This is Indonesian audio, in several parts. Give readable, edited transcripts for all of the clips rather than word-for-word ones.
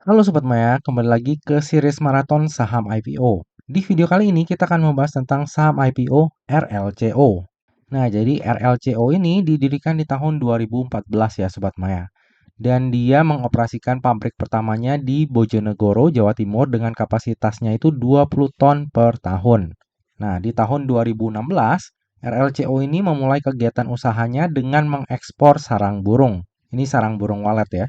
Halo Sobat Maya, kembali lagi ke series maraton saham IPO. Di video kali ini kita akan membahas tentang saham IPO RLCO. Nah, jadi RLCO ini didirikan di tahun 2014 ya Sobat Maya. Dan dia mengoperasikan pabrik pertamanya di Bojonegoro, Jawa Timur dengan kapasitasnya itu 20 ton per tahun. Nah, di tahun 2016, RLCO ini memulai kegiatan usahanya dengan mengekspor sarang burung. Ini sarang burung walet ya.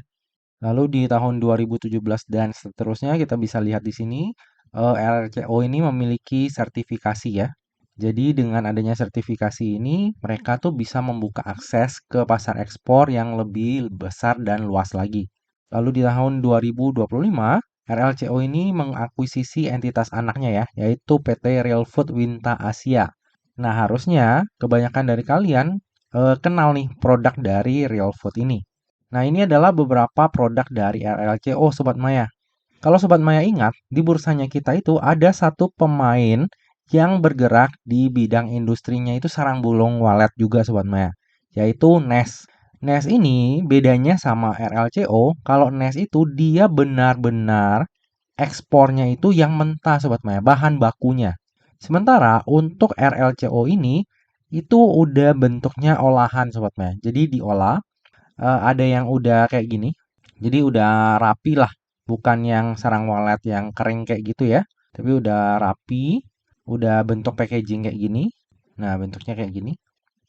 Lalu di tahun 2017 dan seterusnya kita bisa lihat di sini RRCO ini memiliki sertifikasi ya. Jadi dengan adanya sertifikasi ini mereka tuh bisa membuka akses ke pasar ekspor yang lebih besar dan luas lagi. Lalu di tahun 2025 RLCO ini mengakuisisi entitas anaknya ya, yaitu PT Real Food Winta Asia. Nah, harusnya kebanyakan dari kalian kenal nih produk dari Real Food ini. Nah, ini adalah beberapa produk dari RLCO Sobat Maya. Kalau Sobat Maya ingat, di bursanya kita itu ada satu pemain yang bergerak di bidang industrinya itu sarang burung walet juga Sobat Maya, yaitu NES. NES ini bedanya sama RLCO, kalau NES itu dia benar-benar ekspornya itu yang mentah Sobat Maya, bahan bakunya. Sementara untuk RLCO ini itu udah bentuknya olahan Sobat Maya. Jadi diolah. Ada yang udah kayak gini, jadi udah rapi lah, bukan yang sarang walet yang kering kayak gitu ya, tapi udah rapi, udah bentuk packaging kayak gini. Nah, bentuknya kayak gini.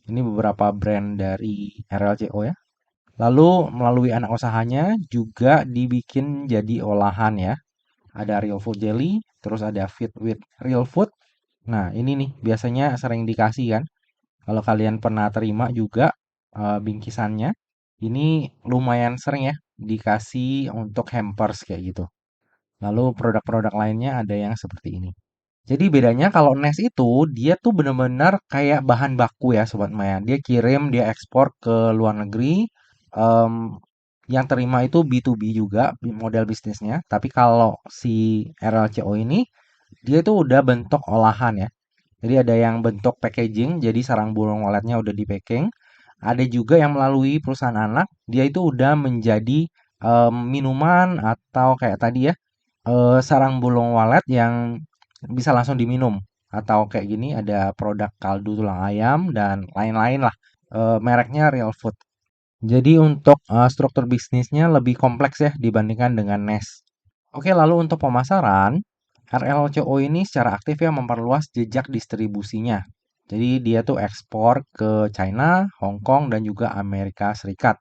Ini beberapa brand dari RLCO ya. Lalu melalui anak usahanya juga dibikin jadi olahan ya. Ada Real Food Jelly, terus ada Fit with Real Food. Nah, ini nih biasanya sering dikasih kan. Kalau kalian pernah terima juga bingkisannya, ini lumayan sering ya dikasih untuk hampers kayak gitu. Lalu produk-produk lainnya ada yang seperti ini. Jadi bedanya kalau NES itu dia tuh benar-benar kayak bahan baku ya Sobat Maya. Dia kirim, dia ekspor ke luar negeri. em, yang terima itu B2B juga model bisnisnya. Tapi kalau si RLCO ini dia itu udah bentuk olahan ya. Jadi ada yang bentuk packaging, jadi sarang burung waletnya udah di packing. Ada juga yang melalui perusahaan anak, dia itu udah menjadi minuman atau kayak tadi ya, sarang burung walet yang bisa langsung diminum. Atau kayak gini ada produk kaldu tulang ayam dan lain-lain lah. Mereknya Real Food. Jadi untuk struktur bisnisnya lebih kompleks ya dibandingkan dengan NES. Oke, lalu untuk pemasaran, RLCO ini secara aktif ya memperluas jejak distribusinya. Jadi dia tuh ekspor ke China, Hong Kong, dan juga Amerika Serikat.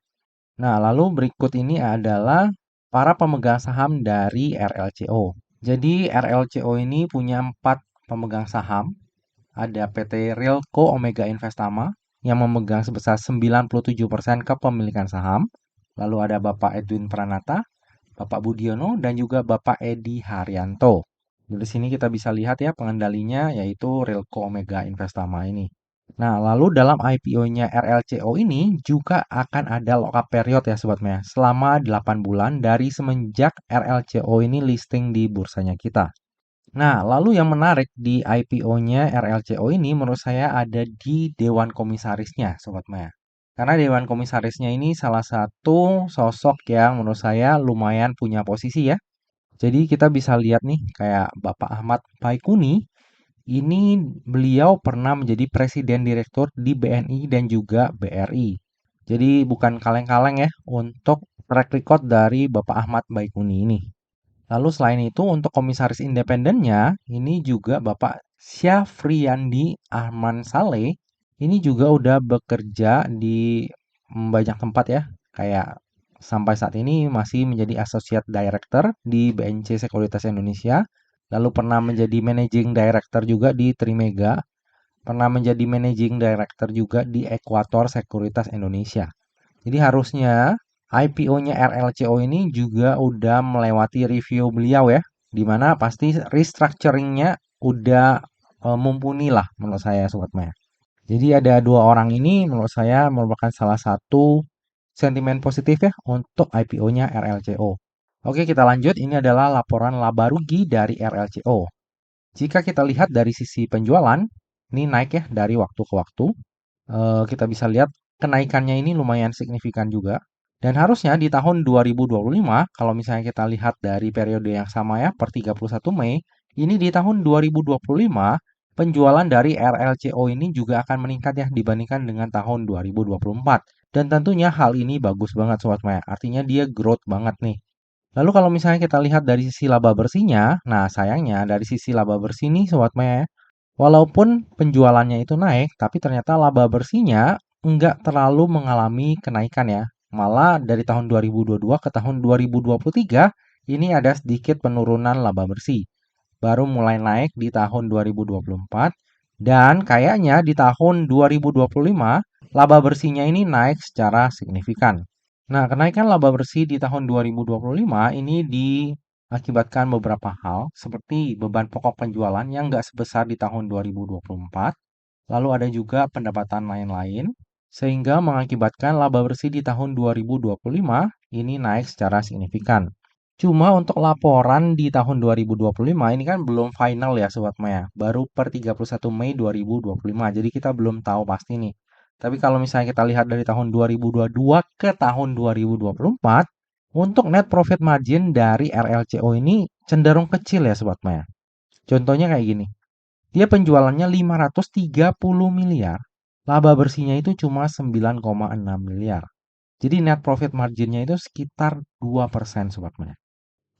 Nah, lalu berikut ini adalah para pemegang saham dari RLCO. Jadi RLCO ini punya 4 pemegang saham. Ada PT Realco Omega Investama yang memegang sebesar 97% kepemilikan saham. Lalu ada Bapak Edwin Pranata, Bapak Budiono, dan juga Bapak Edi Haryanto. Dari sini kita bisa lihat ya pengendalinya yaitu Realco Omega Investama ini. Nah, lalu dalam IPO-nya RLCO ini juga akan ada lock-up period ya Sobat Maya, selama 8 bulan dari semenjak RLCO ini listing di bursanya kita. Nah, lalu yang menarik di IPO-nya RLCO ini menurut saya ada di Dewan Komisarisnya, Sobat Maya. Karena Dewan Komisarisnya ini salah satu sosok yang menurut saya lumayan punya posisi ya. Jadi kita bisa lihat nih kayak Bapak Ahmad Baikuni, ini beliau pernah menjadi Presiden Direktur di BNI dan juga BRI. Jadi bukan kaleng-kaleng ya untuk track record dari Bapak Ahmad Baikuni ini. Lalu selain itu untuk komisaris independennya, ini juga Bapak Syafriandi Ahman Saleh, ini juga udah bekerja di banyak tempat ya, kayak sampai saat ini masih menjadi Associate Director di BNC Sekuritas Indonesia, lalu pernah menjadi Managing Director juga di Trimega, pernah menjadi Managing Director juga di Equator Sekuritas Indonesia. Jadi harusnya IPO-nya RLCO ini juga udah melewati review beliau ya, di mana pasti restructuring-nya udah mumpuni lah menurut saya Sobat Maya. Jadi ada dua orang ini menurut saya merupakan salah satu sentimen positif ya untuk IPO-nya RLCO. Oke, kita lanjut. Ini adalah laporan laba rugi dari RLCO. Jika kita lihat dari sisi penjualan, ini naik ya dari waktu ke waktu. Kita bisa lihat kenaikannya ini lumayan signifikan juga. Dan harusnya di tahun 2025, kalau misalnya kita lihat dari periode yang sama ya, per 31 Mei, ini di tahun 2025, penjualan dari RLCO ini juga akan meningkat ya dibandingkan dengan tahun 2024. Dan tentunya hal ini bagus banget Sobat Maya, artinya dia growth banget nih. Lalu kalau misalnya kita lihat dari sisi laba bersihnya, nah sayangnya dari sisi laba bersih nih Sobat Maya, ya, walaupun penjualannya itu naik, tapi ternyata laba bersihnya nggak terlalu mengalami kenaikan ya. Malah dari tahun 2022 ke tahun 2023, ini ada sedikit penurunan laba bersih. Baru mulai naik di tahun 2024, dan kayaknya di tahun 2025, laba bersihnya ini naik secara signifikan. Nah, kenaikan laba bersih di tahun 2025 ini diakibatkan beberapa hal, seperti beban pokok penjualan yang nggak sebesar di tahun 2024, lalu ada juga pendapatan lain-lain, sehingga mengakibatkan laba bersih di tahun 2025 ini naik secara signifikan. Cuma untuk laporan di tahun 2025 ini kan belum final ya Sobat Maya, baru per 31 Mei 2025, jadi kita belum tahu pasti nih. Tapi kalau misalnya kita lihat dari tahun 2022 ke tahun 2024, untuk net profit margin dari RLCO ini cenderung kecil ya Sobat Maya. Contohnya kayak gini, dia penjualannya 530 miliar, laba bersihnya itu cuma 9,6 miliar. Jadi net profit marginnya itu sekitar 2% Sobat Maya.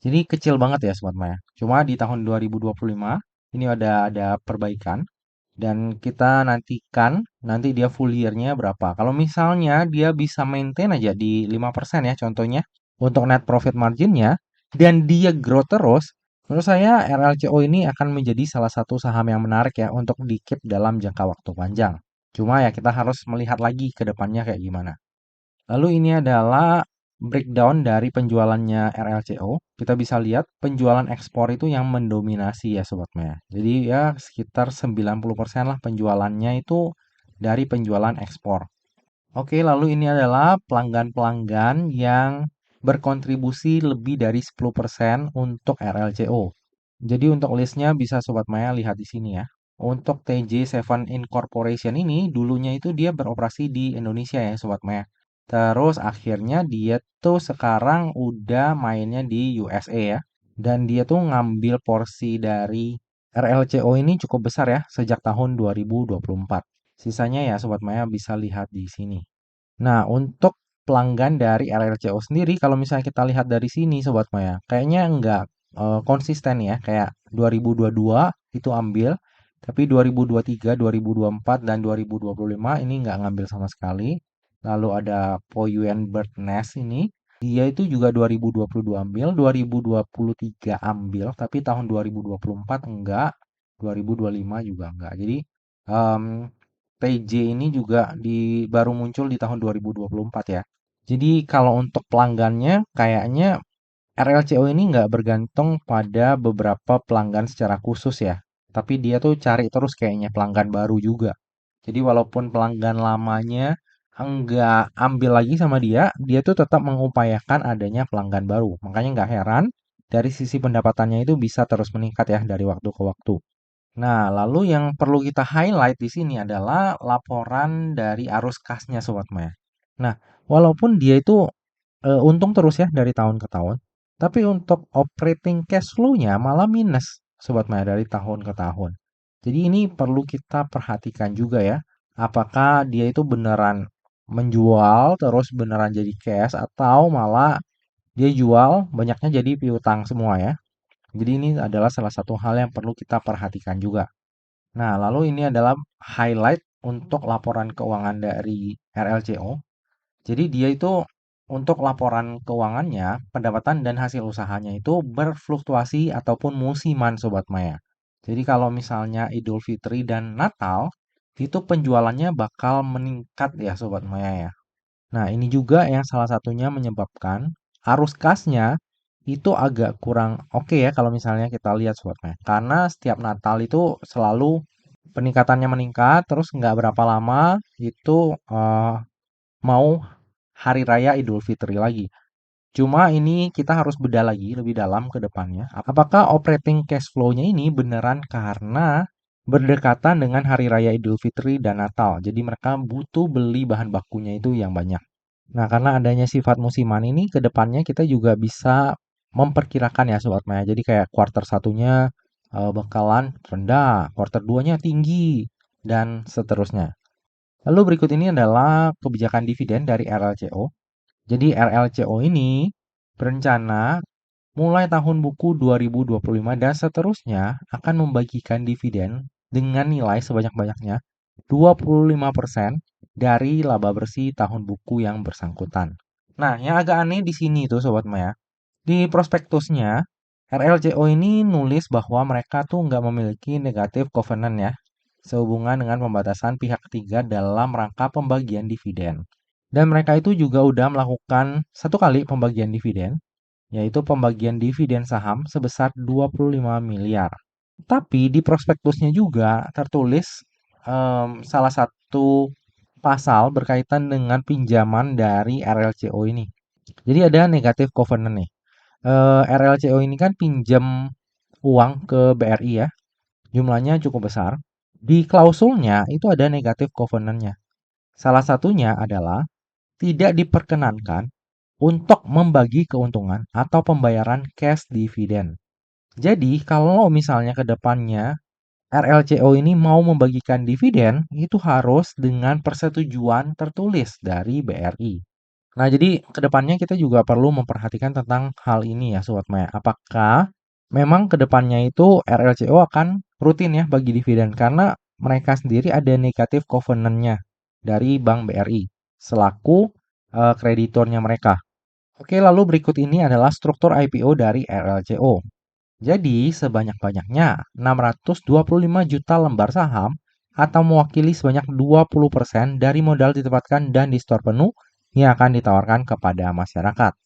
Jadi kecil banget ya Sobat Maya. Cuma di tahun 2025 ini ada perbaikan dan kita nantikan nanti dia full year-nya berapa. Kalau misalnya dia bisa maintain aja di 5% ya contohnya untuk net profit margin-nya dan dia grow terus, menurut saya RLCO ini akan menjadi salah satu saham yang menarik ya untuk di-keep dalam jangka waktu panjang. Cuma ya kita harus melihat lagi ke depannya kayak gimana. Lalu ini adalah breakdown dari penjualannya RLCO. Kita bisa lihat penjualan ekspor itu yang mendominasi ya Sobat Maya. Jadi ya sekitar 90% lah penjualannya itu dari penjualan ekspor. Oke, lalu ini adalah pelanggan-pelanggan yang berkontribusi lebih dari 10% untuk RLCO. Jadi untuk listnya bisa Sobat Maya lihat di sini ya. Untuk TJ7 Incorporation ini dulunya itu dia beroperasi di Indonesia ya Sobat Maya. Terus akhirnya dia tuh sekarang udah mainnya di USA ya. Dan dia tuh ngambil porsi dari RLCO ini cukup besar ya sejak tahun 2024. Sisanya ya Sobat Maya bisa lihat di sini. Nah, untuk pelanggan dari RRCO sendiri, kalau misalnya kita lihat dari sini, Sobat Maya, kayaknya nggak konsisten ya. Kayak 2022 itu ambil, tapi 2023, 2024, dan 2025 ini nggak ngambil sama sekali. Lalu ada Poyuan Birdnest ini, dia itu juga 2022 ambil, 2023 ambil, tapi tahun 2024 enggak, 2025 juga enggak. Jadi, em, PJ ini juga baru muncul di tahun 2024 ya. Jadi kalau untuk pelanggannya kayaknya RLCO ini nggak bergantung pada beberapa pelanggan secara khusus ya. Tapi dia tuh cari terus kayaknya pelanggan baru juga. Jadi walaupun pelanggan lamanya enggak ambil lagi sama dia, dia tuh tetap mengupayakan adanya pelanggan baru. Makanya nggak heran dari sisi pendapatannya itu bisa terus meningkat ya dari waktu ke waktu. Nah, lalu yang perlu kita highlight di sini adalah laporan dari arus kasnya Sobat Maya. Nah, walaupun dia itu untung terus ya dari tahun ke tahun, tapi untuk operating cash flow-nya malah minus Sobat Maya dari tahun ke tahun. Jadi ini perlu kita perhatikan juga ya, apakah dia itu beneran menjual terus beneran jadi cash atau malah dia jual banyaknya jadi piutang semua ya. Jadi ini adalah salah satu hal yang perlu kita perhatikan juga. Nah, lalu ini adalah highlight untuk laporan keuangan dari RLCO. Jadi dia itu untuk laporan keuangannya, pendapatan dan hasil usahanya itu berfluktuasi ataupun musiman Sobat Maya. Jadi kalau misalnya Idul Fitri dan Natal, itu penjualannya bakal meningkat ya Sobat Maya ya. Nah, ini juga yang salah satunya menyebabkan arus kasnya itu agak kurang oke ya kalau misalnya kita lihat Sobat Maya. Karena setiap Natal itu selalu peningkatannya meningkat, terus nggak berapa lama itu mau hari raya Idul Fitri lagi. Cuma ini kita harus bedah lagi lebih dalam ke depannya. Apakah operating cash flow-nya ini beneran karena berdekatan dengan hari raya Idul Fitri dan Natal. Jadi mereka butuh beli bahan bakunya itu yang banyak. Nah, karena adanya sifat musiman ini ke depannya kita juga bisa memperkirakan ya Sobat Maya. Jadi kayak kuarter satunya bakalan rendah, kuarter 2-nya tinggi, dan seterusnya. Lalu berikut ini adalah kebijakan dividen dari RLCO. Jadi RLCO ini berencana mulai tahun buku 2025 dan seterusnya akan membagikan dividen dengan nilai sebanyak-banyaknya 25% dari laba bersih tahun buku yang bersangkutan. Nah, yang agak aneh di sini tuh Sobat Maya, di prospektusnya RLCO ini nulis bahwa mereka tuh nggak memiliki negatif covenant ya, sehubungan dengan pembatasan pihak ketiga dalam rangka pembagian dividen. Dan mereka itu juga udah melakukan satu kali pembagian dividen, yaitu pembagian dividen saham sebesar 25 miliar. Tapi di prospektusnya juga tertulis salah satu pasal berkaitan dengan pinjaman dari RLCO ini. Jadi ada negatif covenant nih. RLCO ini kan pinjam uang ke BRI ya, jumlahnya cukup besar. Di klausulnya itu ada negatif covenantnya. Salah satunya adalah tidak diperkenankan untuk membagi keuntungan atau pembayaran cash dividend. Jadi, kalau misalnya ke depannya RLCO ini mau membagikan dividen, itu harus dengan persetujuan tertulis dari BRI. Nah, jadi ke depannya kita juga perlu memperhatikan tentang hal ini ya, Sobat Maya. Apakah memang ke depannya itu RLCO akan rutin ya bagi dividen karena mereka sendiri ada negatif covenant-nya dari Bank BRI selaku kreditornya mereka. Oke, lalu berikut ini adalah struktur IPO dari RLCO. Jadi, sebanyak-banyaknya 625 juta lembar saham atau mewakili sebanyak 20% dari modal ditempatkan dan di store penuh yang akan ditawarkan kepada masyarakat.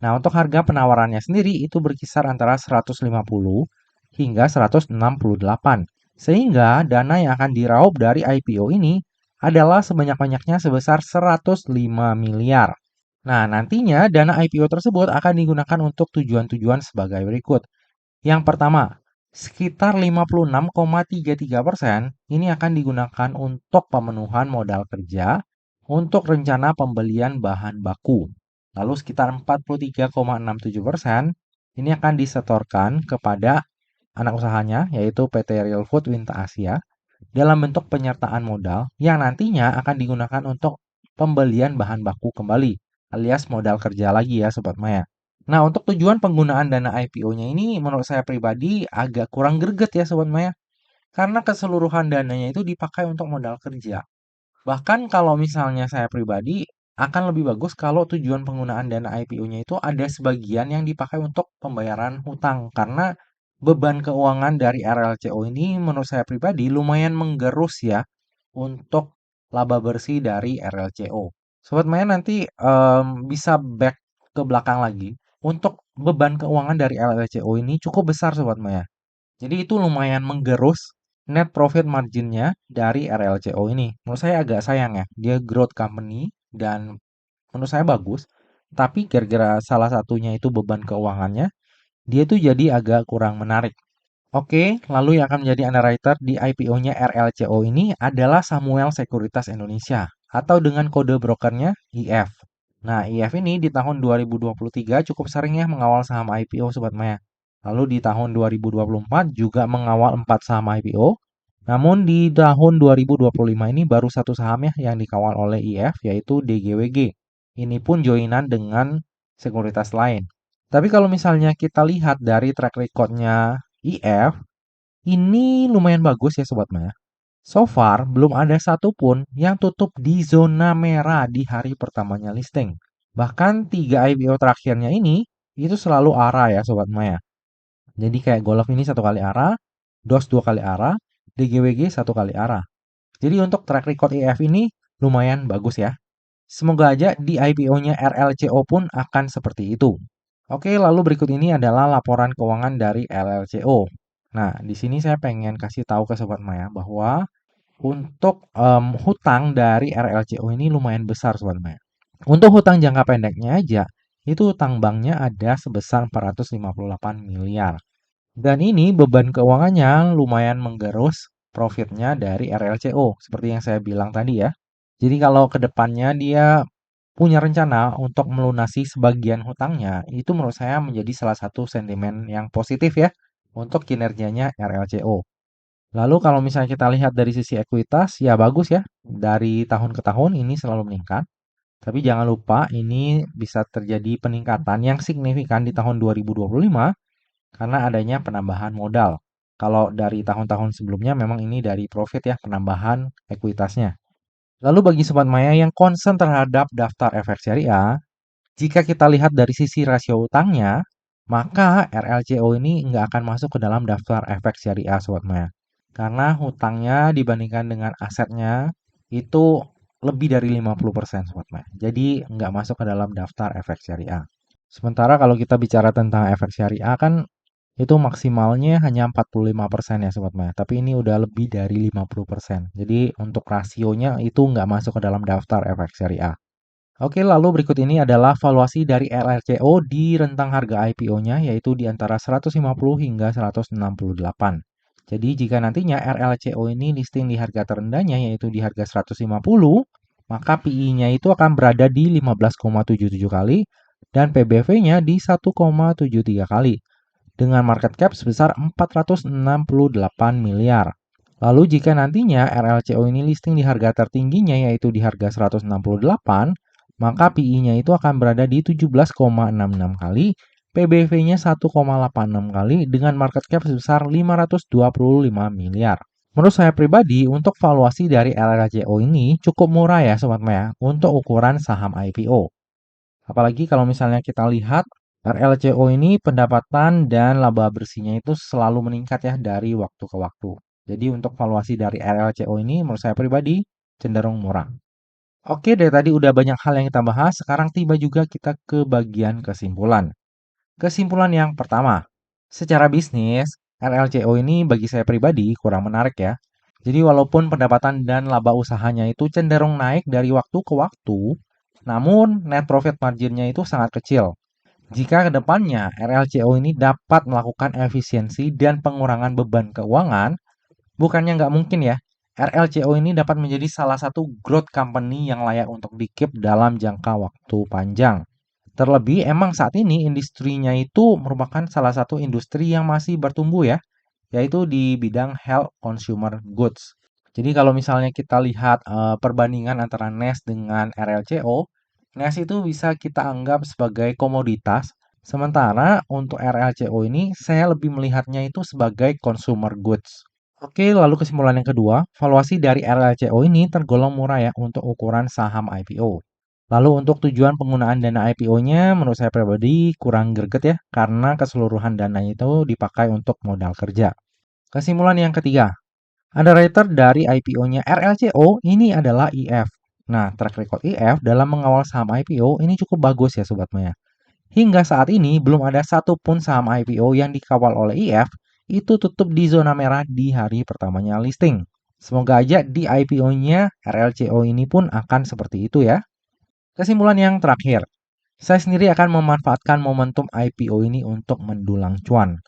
Nah, untuk harga penawarannya sendiri itu berkisar antara 150 hingga 168. Sehingga dana yang akan diraup dari IPO ini adalah sebanyak-banyaknya sebesar 105 miliar. Nah, nantinya dana IPO tersebut akan digunakan untuk tujuan-tujuan sebagai berikut. Yang pertama, sekitar 56,33% ini akan digunakan untuk pemenuhan modal kerja untuk rencana pembelian bahan baku. Lalu sekitar 43,67% ini akan disetorkan kepada anak usahanya yaitu PT Real Food Winta Asia dalam bentuk penyertaan modal yang nantinya akan digunakan untuk pembelian bahan baku kembali alias modal kerja lagi ya Sobat Maya. Nah, untuk tujuan penggunaan dana IPO-nya ini menurut saya pribadi agak kurang greget ya Sobat Maya. Karena keseluruhan dananya itu dipakai untuk modal kerja. Bahkan kalau misalnya saya pribadi akan lebih bagus kalau tujuan penggunaan dana IPO-nya itu ada sebagian yang dipakai untuk pembayaran hutang. Karena beban keuangan dari RLCO ini menurut saya pribadi lumayan menggerus ya untuk laba bersih dari RLCO. Sobat Maya nanti bisa back ke belakang lagi. Untuk beban keuangan dari RLCO ini cukup besar Sobat Maya. Jadi itu lumayan menggerus net profit marginnya dari RLCO ini. Menurut saya agak sayang ya. Dia growth company dan menurut saya bagus. Tapi gara-gara salah satunya itu beban keuangannya, dia tuh jadi agak kurang menarik. Oke, lalu yang akan menjadi underwriter di IPO-nya RLCO ini adalah Samuel Sekuritas Indonesia atau dengan kode brokernya IF. Nah, IF ini di tahun 2023 cukup sering ya mengawal saham IPO Sobat Maya. Lalu di tahun 2024 juga mengawal 4 saham IPO. Namun di tahun 2025 ini baru satu saham ya yang dikawal oleh IF yaitu DGWG. Ini pun joinan dengan sekuritas lain. Tapi kalau misalnya kita lihat dari track recordnya IF, ini lumayan bagus ya Sobat Maya. So far, belum ada satupun yang tutup di zona merah di hari pertamanya listing. Bahkan 3 IPO terakhirnya ini, itu selalu ARA ya Sobat Maya. Jadi kayak Golf ini satu kali ARA, DOS dua kali ARA, DGWG satu kali ARA. Jadi untuk track record IF ini lumayan bagus ya. Semoga aja di IPO-nya RLCO pun akan seperti itu. Oke, lalu berikut ini adalah laporan keuangan dari RLCO. Nah, di sini saya pengen kasih tahu ke Sobat Maya bahwa untuk hutang dari RLCO ini lumayan besar Sobat Maya. Untuk hutang jangka pendeknya aja, itu hutang banknya ada sebesar 458 miliar. Dan ini beban keuangannya lumayan menggerus profitnya dari RLCO, seperti yang saya bilang tadi ya. Jadi kalau ke depannya dia punya rencana untuk melunasi sebagian hutangnya, itu menurut saya menjadi salah satu sentimen yang positif ya untuk kinerjanya RLCO. Lalu kalau misalnya kita lihat dari sisi ekuitas, ya bagus ya. Dari tahun ke tahun ini selalu meningkat. Tapi jangan lupa ini bisa terjadi peningkatan yang signifikan di tahun 2025 karena adanya penambahan modal. Kalau dari tahun-tahun sebelumnya memang ini dari profit ya, penambahan ekuitasnya. Lalu bagi sobat maya yang concern terhadap daftar efek syariah, jika kita lihat dari sisi rasio utangnya, maka RLCO ini nggak akan masuk ke dalam daftar efek syariah sobat maya. Karena hutangnya dibandingkan dengan asetnya itu lebih dari 50% sobat maya. Jadi nggak masuk ke dalam daftar efek syariah. Sementara kalau kita bicara tentang efek syariah kan itu maksimalnya hanya 45% ya sobat maya. Tapi ini udah lebih dari 50%. Jadi untuk rasionya itu nggak masuk ke dalam daftar efek syariah. Oke, lalu berikut ini adalah valuasi dari RLCO di rentang harga IPO-nya, yaitu di antara 150 hingga 168. Jadi, jika nantinya RLCO ini listing di harga terendahnya, yaitu di harga 150, maka PI-nya itu akan berada di 15,77 kali, dan PBV-nya di 1,73 kali, dengan market cap sebesar 468 miliar. Lalu jika nantinya RLCO ini listing di harga tertingginya, yaitu di harga 168, maka PI-nya itu akan berada di 17,66 kali, PBV-nya 1,86 kali dengan market cap sebesar 525 miliar. Menurut saya pribadi, untuk valuasi dari RLCO ini cukup murah ya Sobat Maya untuk ukuran saham IPO. Apalagi kalau misalnya kita lihat RLCO ini pendapatan dan laba bersihnya itu selalu meningkat ya dari waktu ke waktu. Jadi untuk valuasi dari RLCO ini menurut saya pribadi cenderung murah. Oke, dari tadi udah banyak hal yang kita bahas, sekarang tiba juga kita ke bagian kesimpulan. Kesimpulan yang pertama, secara bisnis, RLCO ini bagi saya pribadi kurang menarik ya. Jadi walaupun pendapatan dan laba usahanya itu cenderung naik dari waktu ke waktu, namun net profit marginnya itu sangat kecil. Jika kedepannya RLCO ini dapat melakukan efisiensi dan pengurangan beban keuangan, bukannya nggak mungkin ya, RLCO ini dapat menjadi salah satu growth company yang layak untuk di-keep dalam jangka waktu panjang. Terlebih emang saat ini industrinya itu merupakan salah satu industri yang masih bertumbuh ya, yaitu di bidang health consumer goods. Jadi kalau misalnya kita lihat perbandingan antara NES dengan RLCO, NES itu bisa kita anggap sebagai komoditas, sementara untuk RLCO ini saya lebih melihatnya itu sebagai consumer goods. Oke, lalu kesimpulan yang kedua, valuasi dari RLCO ini tergolong murah ya untuk ukuran saham IPO. Lalu untuk tujuan penggunaan dana IPO-nya menurut saya pribadi kurang greget ya, karena keseluruhan dana itu dipakai untuk modal kerja. Kesimpulan yang ketiga, underwriter dari IPO-nya RLCO ini adalah IF. Nah, track record IF dalam mengawal saham IPO ini cukup bagus ya Sobat Maya. Hingga saat ini belum ada satupun saham IPO yang dikawal oleh IF itu tutup di zona merah di hari pertamanya listing. Semoga aja di IPO-nya RLCO ini pun akan seperti itu ya. Kesimpulan yang terakhir, saya sendiri akan memanfaatkan momentum IPO ini untuk mendulang cuan.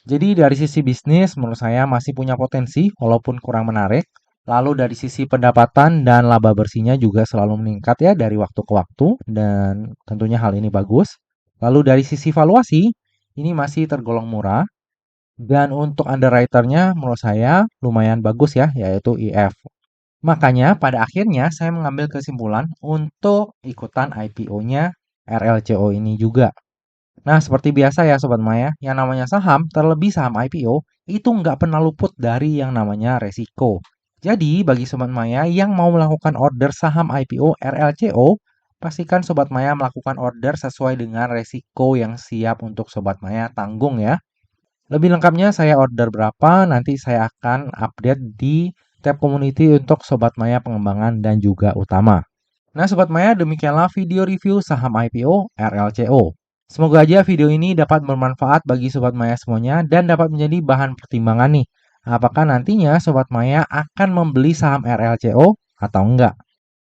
Jadi dari sisi bisnis menurut saya masih punya potensi walaupun kurang menarik. Lalu dari sisi pendapatan dan laba bersihnya juga selalu meningkat ya dari waktu ke waktu dan tentunya hal ini bagus. Lalu dari sisi valuasi ini masih tergolong murah dan untuk underwriter-nya menurut saya lumayan bagus ya yaitu IF. Makanya pada akhirnya saya mengambil kesimpulan untuk ikutan IPO-nya RLCO ini juga. Nah, seperti biasa ya Sobat Maya, yang namanya saham, terlebih saham IPO, itu nggak pernah luput dari yang namanya resiko. Jadi, bagi Sobat Maya yang mau melakukan order saham IPO RLCO, pastikan Sobat Maya melakukan order sesuai dengan resiko yang siap untuk Sobat Maya tanggung ya. Lebih lengkapnya saya order berapa, nanti saya akan update di tab community untuk Sobat Maya pengembangan dan juga utama. Nah Sobat Maya, demikianlah video review saham IPO RLCO. Semoga aja video ini dapat bermanfaat bagi Sobat Maya semuanya dan dapat menjadi bahan pertimbangan nih. Apakah nantinya Sobat Maya akan membeli saham RLCO atau enggak?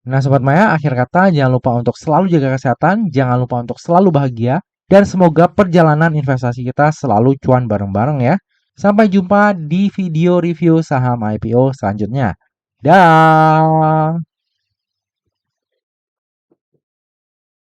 Nah Sobat Maya, akhir kata jangan lupa untuk selalu jaga kesehatan, jangan lupa untuk selalu bahagia, dan semoga perjalanan investasi kita selalu cuan bareng-bareng ya. Sampai jumpa di video review saham IPO selanjutnya. Dah.